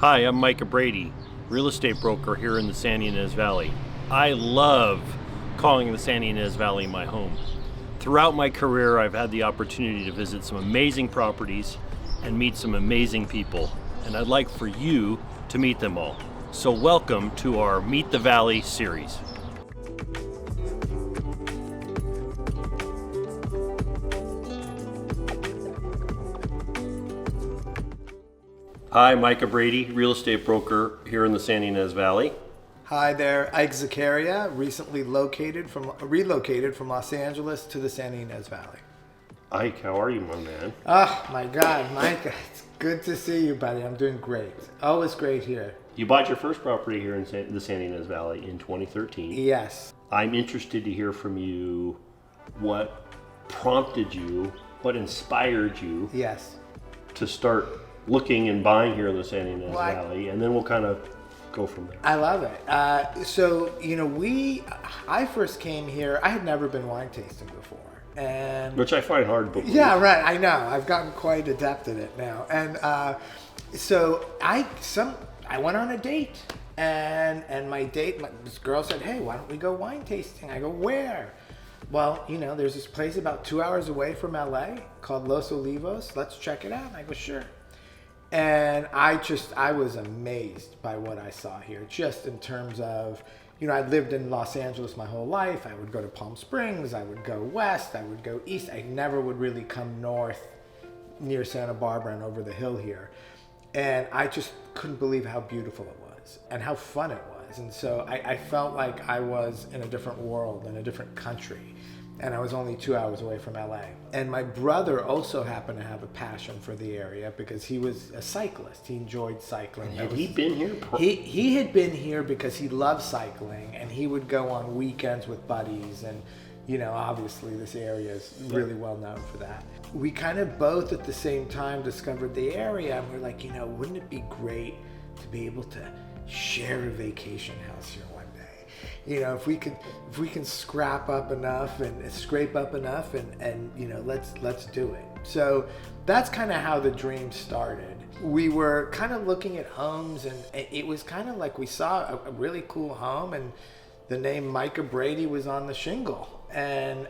Hi, I'm Micah Brady, real estate broker here in the Santa Ynez Valley. I love calling the Santa Ynez Valley my home. Throughout my career, I've had the opportunity to visit some amazing properties and meet some amazing people, and I'd like for you to meet them all. So welcome to our Meet the Valley series. Hi, Micah Brady, real estate broker here in the Santa Ynez Valley. Hi there, Ike Zekaria, recently relocated from Los Angeles to the Santa Ynez Valley. Ike, how are you, my man? Oh my God, Micah, it's good to see you, buddy. I'm doing great. Always great here. You bought your first property here in the Santa Ynez Valley in 2013. Yes. I'm interested to hear from you what prompted you, what inspired you Yes. to start looking and buying here in the Santa Ynez Valley, and then we'll kind of go from there. I love it. I first came here, I had never been wine tasting before. Which I find hard to believe. Yeah, right. I know. I've gotten quite adept at it now. And so I went on a date, and this girl said, "Hey, why don't we go wine tasting?" I go, "Where?" Well, there's this place about 2 hours away from LA called Los Olivos. Let's check it out. And I go, "Sure." And I was amazed by what I saw here, just in terms of, I lived in Los Angeles my whole life. I would go to Palm Springs, I would go west, I would go east. I never would really come north near Santa Barbara and over the hill here. And I just couldn't believe how beautiful it was and how fun it was. And so I felt like I was in a different world, in a different country. And I was only 2 hours away from LA. And my brother also happened to have a passion for the area because he was a cyclist. He enjoyed cycling. Had he been here? He had been here because he loved cycling, and he would go on weekends with buddies. And, obviously this area is really well known for that. We kind of both at the same time discovered the area, and we're like, wouldn't it be great to be able to share a vacation house here one day? If we can scrape up enough and let's do it. So that's kind of how the dream started. We were kind of looking at homes, and it was kind of like we saw a really cool home, and the name Micah Brady was on the shingle. And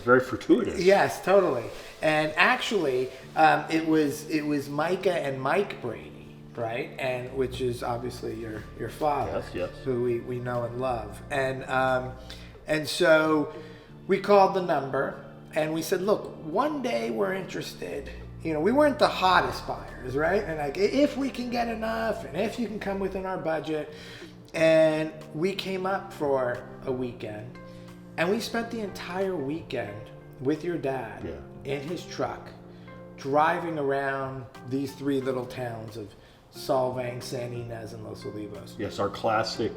very fortuitous. Yes, totally. And actually, it was Micah and Mike Brady. Right, and which is obviously your father, yes. Who we know and love, and so we called the number and we said, look, one day we're interested. We weren't the hottest buyers, right? And like, if we can get enough, and if you can come within our budget, and we came up for a weekend, and we spent the entire weekend with your dad in his truck, driving around these three little towns of Solvang, Santa Ynez, and Los Olivos. Yes, our classic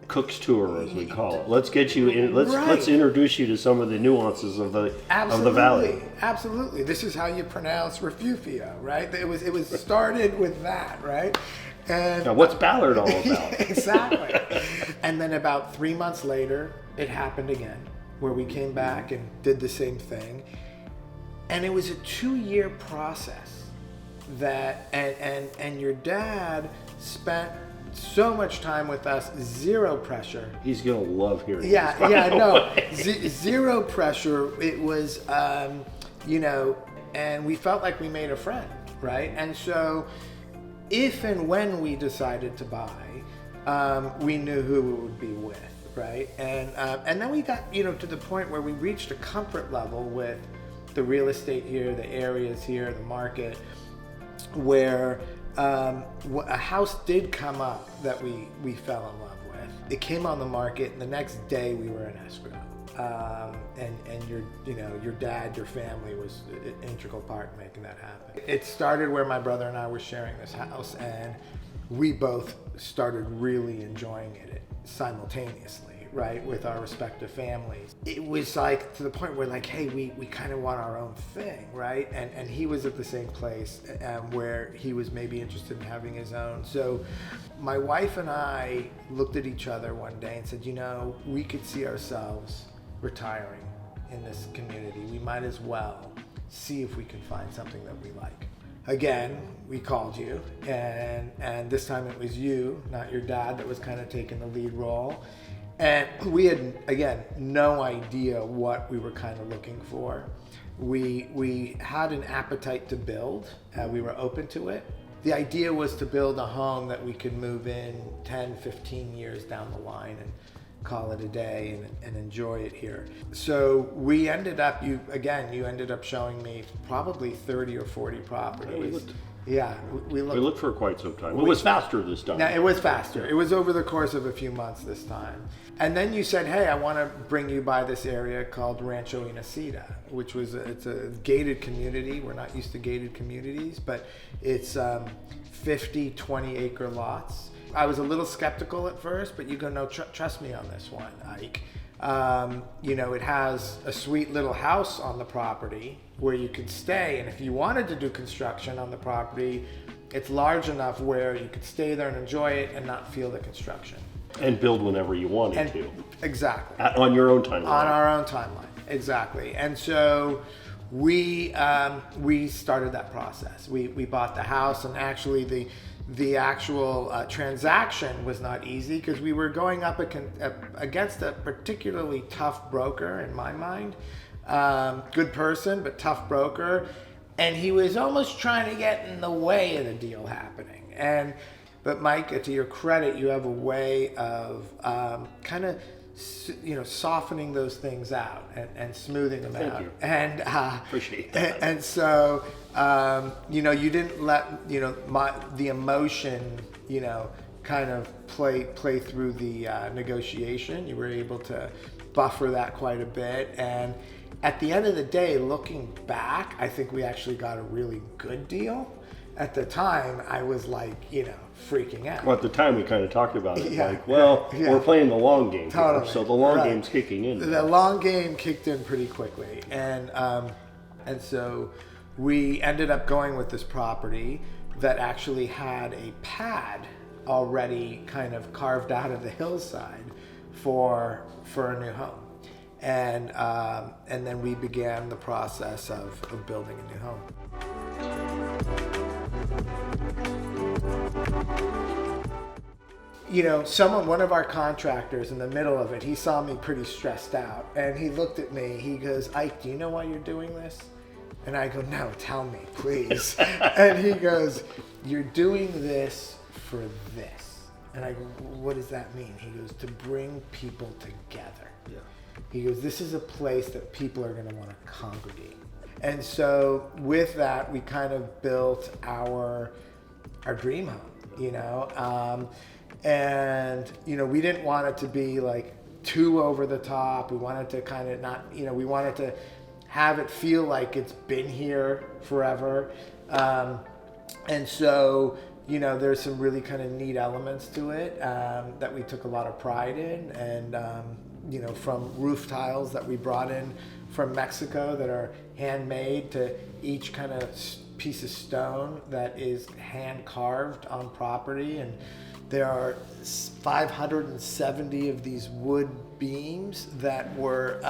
Cook's tour, as we call it. Let's get you in. Let's introduce you to some of the nuances of the valley. Absolutely. This is how you pronounce Refugio, right? It was started with that, right? And now, what's Ballard all about? Exactly. And then about 3 months later, it happened again, where we came back and did the same thing, and it was a 2-year process. That and your dad spent so much time with us, zero pressure. He's gonna love hearing. Zero pressure. It was, and we felt like we made a friend, right? And so, if and when we decided to buy, we knew who it would be with, right? And then we got to the point where we reached a comfort level with the real estate here, the areas here, the market, where a house did come up that we fell in love with. It came on the market, and the next day we were in escrow. And your dad, your family was an integral part in making that happen. It started where my brother and I were sharing this house, and we both started really enjoying it simultaneously. Right, with our respective families. It was like to the point where like, hey, we kind of want our own thing, right? And he was at the same place where he was maybe interested in having his own. So my wife and I looked at each other one day and said, we could see ourselves retiring in this community. We might as well see if we can find something that we like. again, we called you, and this time it was you, not your dad, that was kind of taking the lead role. And we had, again, no idea what we were kind of looking for. We had an appetite to build. We were open to it. The idea was to build a home that we could move in 10, 15 years down the line and call it a day and enjoy it here. So we ended up, you ended up showing me probably 30 or 40 properties. We looked for quite some time. It was faster this time. No, it was faster. It was over the course of a few months this time. And then you said, hey, I want to bring you by this area called Rancho Inacita, which was it's a gated community. We're not used to gated communities, but it's 50, 20-acre lots. I was a little skeptical at first, but you go, no, trust me on this one, Ike. It has a sweet little house on the property where you could stay, and if you wanted to do construction on the property, it's large enough where you could stay there and enjoy it and not feel the construction. And build whenever you wanted to. Exactly. On your own timeline. On our own timeline, exactly. And so we started that process. We bought the house, and actually the actual transaction was not easy because we were going up against a particularly tough broker in my mind. Good person, but tough broker. And he was almost trying to get in the way of the deal happening. But Micah, to your credit, you have a way of kind of, softening those things out and smoothing them out. Thank you. And appreciate that. And so, you didn't let the emotion, kind of play through the negotiation. You were able to buffer that quite a bit. And at the end of the day, looking back, I think we actually got a really good deal. At the time, I was freaking out. Well, at the time, we kind of talked about it. Yeah, we're playing the long game totally. here, so the long game's kicking in. The long game kicked in pretty quickly, and so we ended up going with this property that actually had a pad already kind of carved out of the hillside for a new home, and then we began the process of building a new home. One of our contractors in the middle of it, he saw me pretty stressed out, and he looked at me, he goes, Ike, do you know why you're doing this? And I go, no, tell me, please. And he goes, you're doing this for this. And I go, what does that mean? He goes, to bring people together. Yeah. He goes, this is a place that people are going to want to congregate. And so with that, we kind of built our dream home, and we didn't want it to be too over the top. We wanted to kind of not, we wanted to have it feel like it's been here forever. And so, there's some really kind of neat elements to it that we took a lot of pride in, and from roof tiles that we brought in from Mexico that are handmade to each kind of piece of stone that is hand carved on property. And there are 570 of these wood beams that were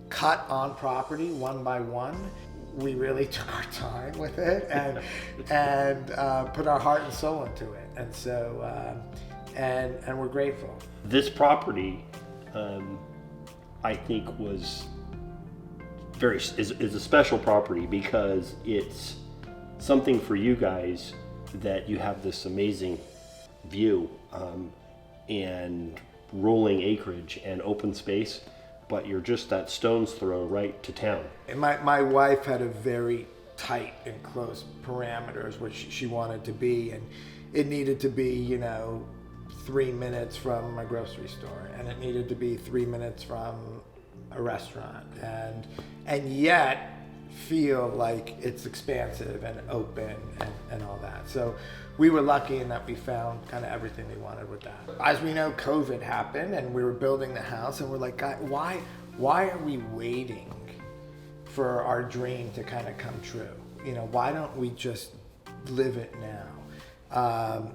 cut on property one by one. We really took our time with it and put our heart and soul into it. And so, and we're grateful. This property, I think, was is a special property because it's something for you guys that you have this amazing view and rolling acreage and open space, but you're just that stone's throw right to town. And my wife had a very tight and close parameters which she wanted to be, and it needed to be 3 minutes from my grocery store, and it needed to be 3 minutes from a restaurant, and yet feel like it's expansive and open and all that. So we were lucky in that we found kind of everything we wanted with that. As we know, COVID happened, and we were building the house, and we're like, God, why are we waiting for our dream to kind of come true? Why don't we just live it now?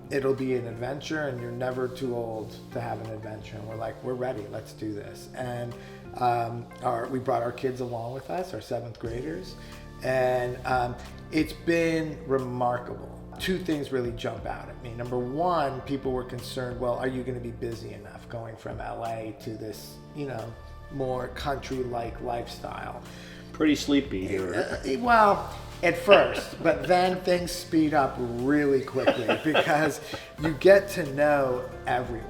It'll be an adventure, and you're never too old to have an adventure. And we're like, we're ready, let's do this. And we brought our kids along with us, our 7th graders, And it's been remarkable. Two things really jump out at me. Number one, people were concerned, well, are you going to be busy enough going from LA to this, more country-like lifestyle? Pretty sleepy here. Well, at first, but then things speed up really quickly because you get to know everyone.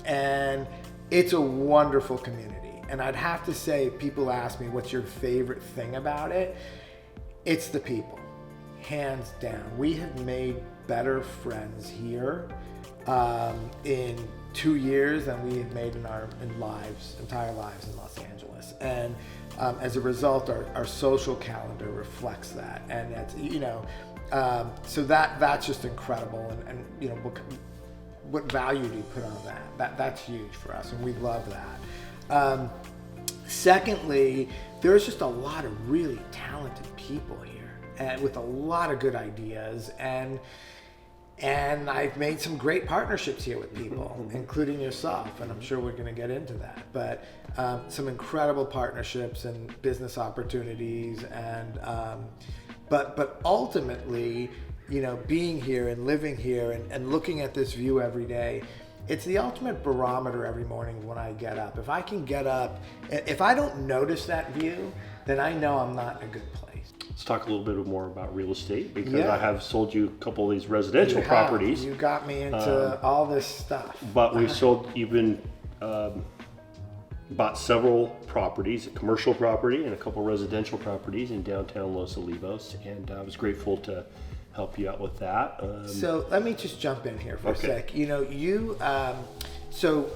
And it's a wonderful community. And I'd have to say, people ask me, what's your favorite thing about it? It's the people, hands down. We have made better friends here in 2 years than we have made in our entire lives in Los Angeles. And as a result, our social calendar reflects that. And that's, so that's just incredible. And what value do you put on that? That's huge for us, and we love that. Secondly, there's just a lot of really talented people here, and with a lot of good ideas, and I've made some great partnerships here with people, including yourself, and I'm sure we're going to get into that. But some incredible partnerships and business opportunities, and but ultimately, being here and living here and looking at this view every day, it's the ultimate barometer every morning when I get up. If I can get up, if I don't notice that view, then I know I'm not in a good place. Let's talk a little bit more about real estate, because I have sold you a couple of these residential properties. You got me into all this stuff. But we've sold, you've been bought several properties, a commercial property and a couple residential properties in downtown Los Olivos, and I was grateful to help you out with that. So let me just jump in here for a sec. So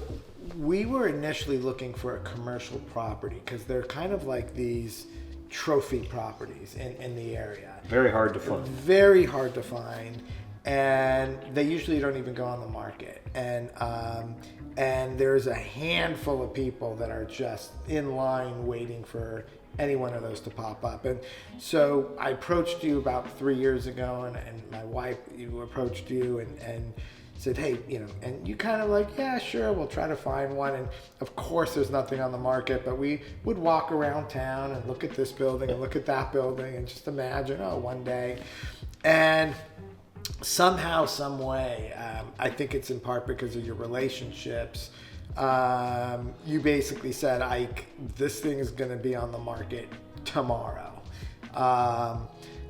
we were initially looking for a commercial property because they're kind of like these trophy properties in the area. Very hard to find. Very hard to find, and they usually don't even go on the market. And there's a handful of people that are just in line waiting for any one of those to pop up. And so I approached you about 3 years ago, and my wife, approached you and said, hey, and you kind of like, yeah, sure, we'll try to find one. And of course there's nothing on the market, but we would walk around town and look at this building and look at that building and just imagine, one day. And somehow, some way, I think it's in part because of your relationships, you basically said, Ike, this thing is going to be on the market tomorrow.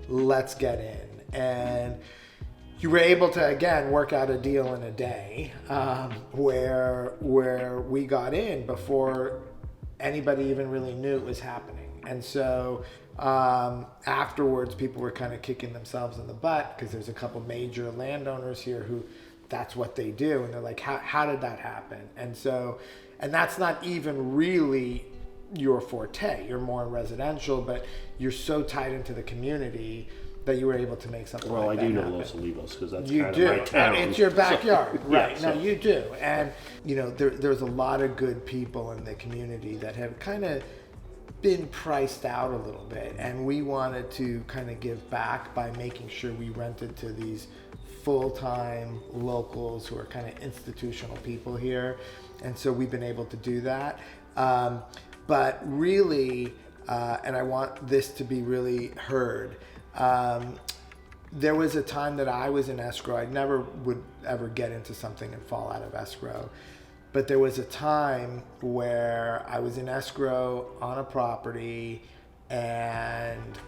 Let's get in. And you were able to, again, work out a deal in a day, where we got in before anybody even really knew it was happening. And so afterwards, people were kind of kicking themselves in the butt because there's a couple major landowners here who that's what they do. And they're like, how did that happen? And that's not even really your forte. You're more residential, but you're so tied into the community that you were able to make something like that happen. Well, I do know Los Olivos because that's kind of my town. It's your backyard, right? Yeah, no, you do. And, there's a lot of good people in the community that have kind of been priced out a little bit. And we wanted to kind of give back by making sure we rented to these full-time locals who are kind of institutional people here. And so we've been able to do that. But really, and I want this to be really heard, there was a time that I was in escrow. I never would ever get into something and fall out of escrow. But there was a time where I was in escrow on a property, and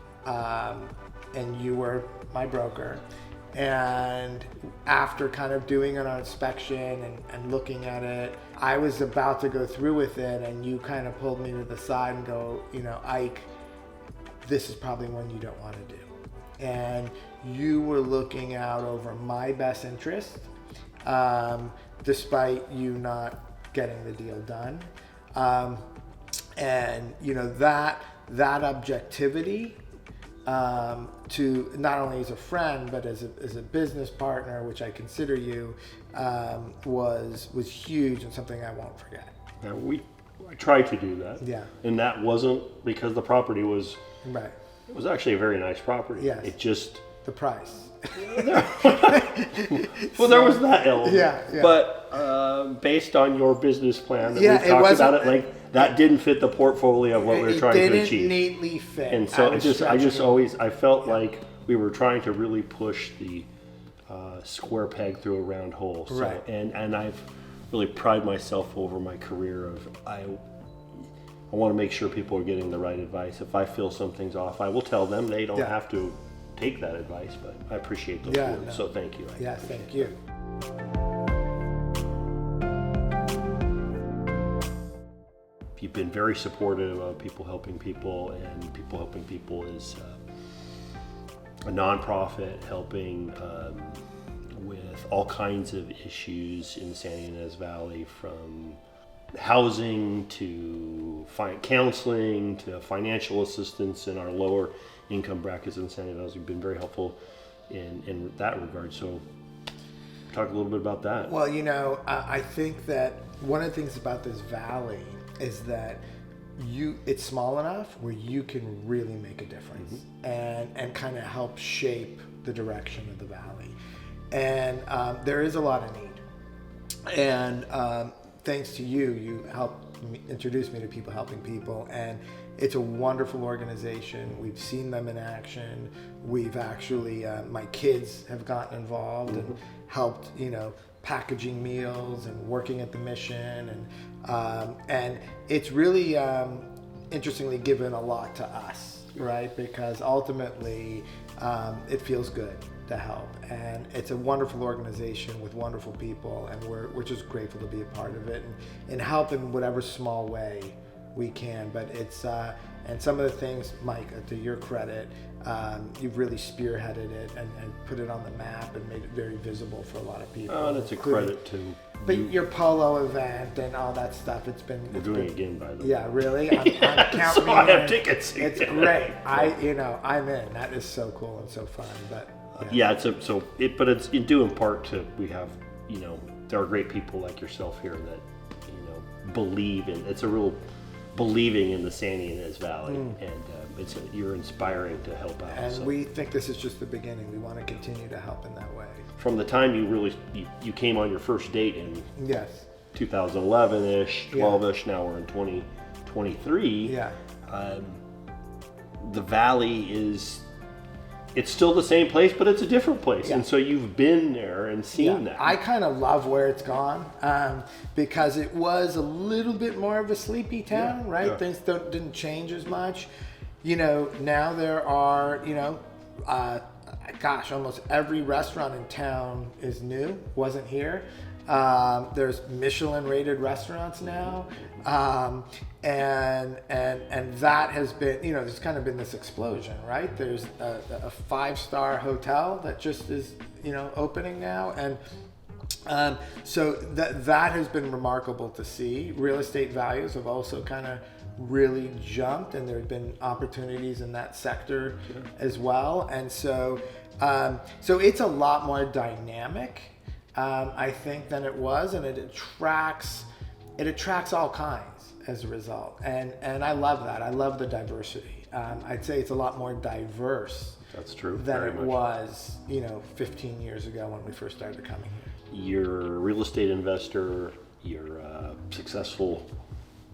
you were my broker. And after kind of doing an inspection and looking at it, I was about to go through with it, and you kind of pulled me to the side and go, Ike, this is probably one you don't want to do. And you were looking out over my best interest, despite you not getting the deal done. And that objectivity, to not only as a friend but as a business partner, which I consider you, was huge and something I won't forget. Yeah, I tried to do that. Yeah. And that wasn't because the property was right. It was actually a very nice property. Yes. It just the price. Well, there was that element. Yeah. But based on your business plan, that we talked about it, like that didn't fit the portfolio of what we were trying to achieve. It didn't neatly fit. And so I felt like we were trying to really push the square peg through a round hole. So, Right. And I've really pride myself over my career of I want to make sure people are getting the right advice. If I feel something's off, I will tell them. They don't have to take that advice, but I appreciate those words. No. So thank you. Yes, thank you. You've been very supportive of People Helping People, and People Helping People is a nonprofit helping with all kinds of issues in the Santa Ynez Valley, from housing to counseling to financial assistance in our lower income brackets in Santa Ynez. You've been very helpful in that regard. So talk a little bit about that. Well, I think that one of the things about this valley is that it's small enough where you can really make a difference, and kind of help shape the direction of the valley. And there is a lot of need. And thanks to you helped introduce me to People Helping People, and it's a wonderful organization. We've seen them in action. We've actually, my kids have gotten involved and helped, packaging meals and working at the mission, and it's really interestingly given a lot to us, right? Because ultimately it feels good to help, and it's a wonderful organization with wonderful people, and we're just grateful to be a part of it and help in whatever small way we can. But it's and some of the things, Mike, to your credit, you've really spearheaded it and put it on the map and made it very visible for a lot people. Oh, that's a credit to but your polo event and all that stuff, we're doing it again, by the way. Yeah, really? I'm counting. So I have tickets. It's great. I'm in. That is so cool and so fun. But but it's due in part to we have, there are great people like yourself here that, believe in. It's a real believing in the Santa Ynez Valley, and you're inspiring to help out. And we think this is just the beginning. We want to continue to help in that way. From the time you came on your first date in 2011-ish, 12-ish, now we're in 2023. Yeah. The valley it's still the same place, but it's a different place. Yeah. And so you've been there and seen that. I kind of love where it's gone, because it was a little bit more of a sleepy town, right? Yeah. Things didn't change as much. Now there are, almost every restaurant in town is new, wasn't here. There's Michelin rated restaurants now. And that has been, there's kind of been this explosion, right? There's a 5-star hotel that just is, opening now. And so that has been remarkable to see. Real estate values have also kind of really jumped, and there have been opportunities in that sector as well. And so it's a lot more dynamic, I think, than it was, and it attracts all kinds as a result, and I love that. I love the diversity. I'd say it's a lot more diverse. That's true. Than it was, 15 years ago when we first started coming here. You're a real estate investor. You're a successful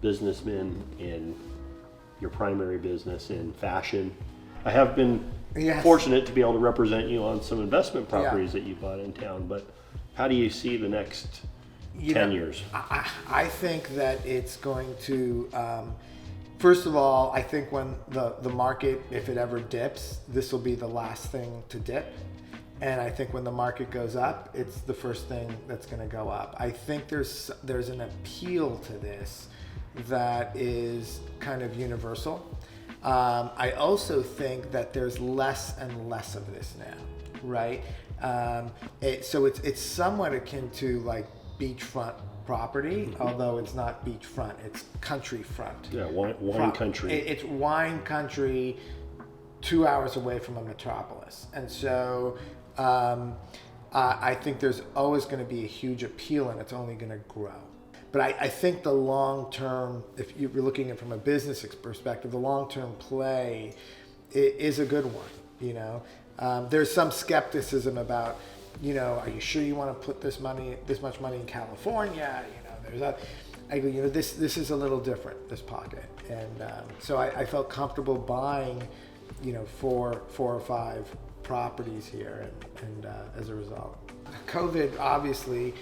businessman in your primary business in fashion. I have been fortunate to be able to represent you on some investment properties that you bought in town, but how do you see the next 10 years? I think that it's going to, first of all, I think when the market, if it ever dips, this will be the last thing to dip. And I think when the market goes up, it's the first thing that's going to go up. I think there's an appeal to this that is kind of universal. I also think that there's less and less of this now, right? So it's somewhat akin to like beachfront property, although it's not beachfront, it's country front. Yeah, wine country. It's wine country 2 hours away from a metropolis. And so I think there's always going to be a huge appeal, and it's only going to grow. But I think the long term, if you're looking at it from a business perspective, the long term play is a good one. There's some skepticism about, are you sure you want to put this much money in California? There's that. I go, this is a little different, this pocket. And so I felt comfortable buying, 4 or 5 properties here, and as a result. COVID, obviously,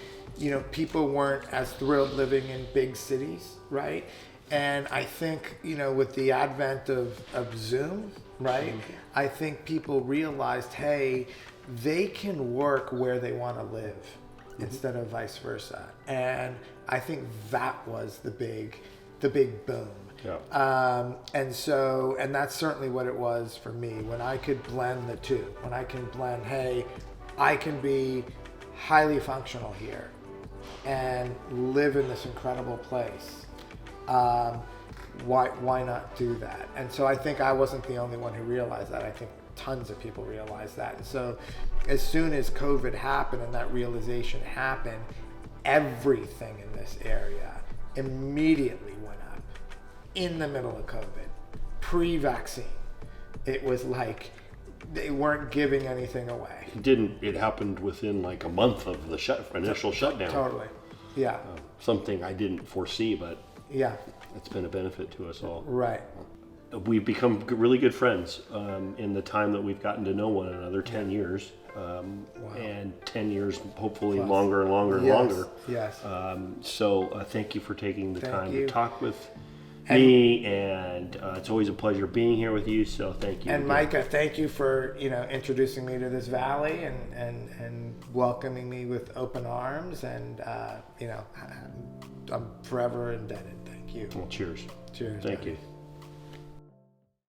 people weren't as thrilled living in big cities, right? And I think, with the advent of Zoom, right? I think people realized, hey, they can work where they want to live instead of vice versa. And I think that was the big boom. Yeah. And that's certainly what it was for me, when I could blend the two, when I can blend, hey, I can be highly functional here and live in this incredible place. Why not do that? And so I think I wasn't the only one who realized that. I think tons of people realized that. And so as soon as COVID happened and that realization happened, everything in this area immediately went up in the middle of COVID, pre-vaccine. It was like they weren't giving anything away. It happened within like a month of the initial shutdown. Totally. Yeah. Something I didn't foresee, but yeah, it's been a benefit to us all. Right. We've become really good friends in the time that we've gotten to know one another, 10 years. Wow. And 10 years, hopefully Plus. longer and longer and longer. Yes. So thank you for taking the time to talk with me, and it's always a pleasure being here with you, so thank you. And again. Micah, thank you for introducing me to this valley and welcoming me with open arms, and I'm forever indebted. Thank you. Well, cheers. Cheers. Thank buddy. you.